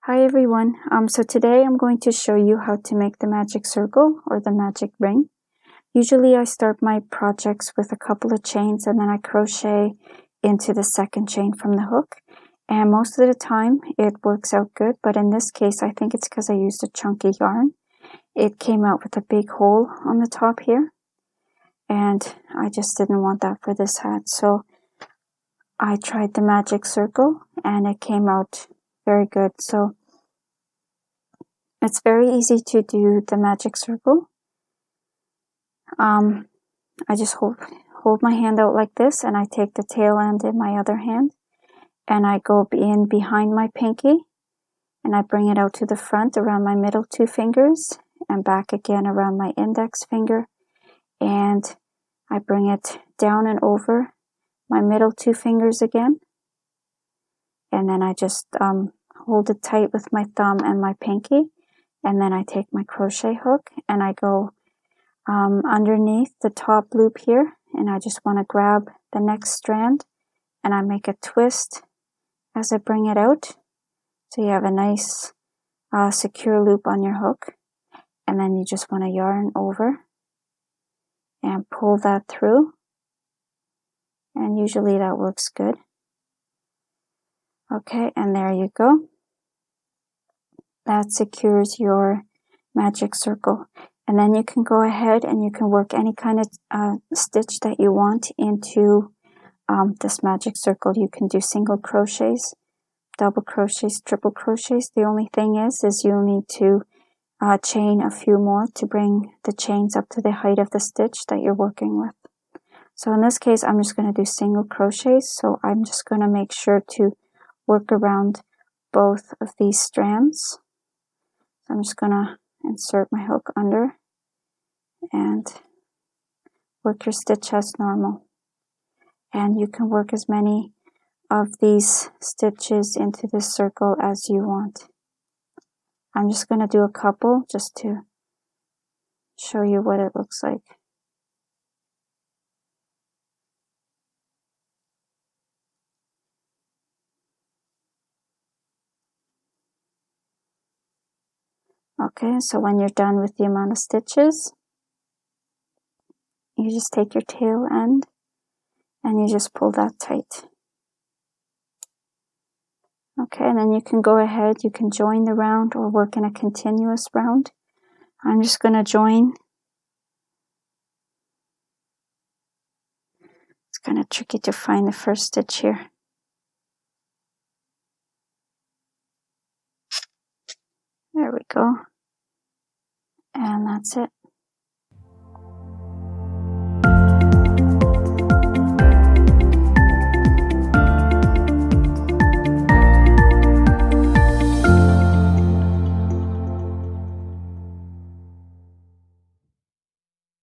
Hi everyone, so today I'm going to show you how to make the magic circle or the magic ring. Usually I start my projects with a couple of chains and then I crochet into the second chain from the hook, and most of the time it works out good, but in this case I think it's because I used a chunky yarn. It came out with a big hole on the top here and I just didn't want that for this hat, so I tried the magic circle and it came out very good. So it's very easy to do the magic circle. I just hold my hand out like this, and I take the tail end in my other hand, and I go in behind my pinky, and I bring it out to the front around my middle two fingers, and back again around my index finger, and I bring it down and over my middle two fingers again, and then I just hold it tight with my thumb and my pinky, and then I take my crochet hook and I go underneath the top loop here, and I just want to grab the next strand and I make a twist as I bring it out, so you have a nice secure loop on your hook, and then you just want to yarn over and pull that through, and usually that works good. Okay, and there you go. That secures your magic circle. And then you can go ahead and you can work any kind of stitch that you want into this magic circle. You can do single crochets, double crochets, triple crochets. The only thing is you'll need to chain a few more to bring the chains up to the height of the stitch that you're working with. So in this case, I'm just going to do single crochets. So I'm just going to make sure to work around both of these strands. So I'm just going to insert my hook under and work your stitch as normal. And you can work as many of these stitches into this circle as you want. I'm just going to do a couple just to show you what it looks like. Okay, so when you're done with the amount of stitches, you just take your tail end and you just pull that tight. Okay, and then you can go ahead, you can join the round or work in a continuous round. I'm just going to join. It's kind of tricky to find the first stitch here. There we go. And that's it.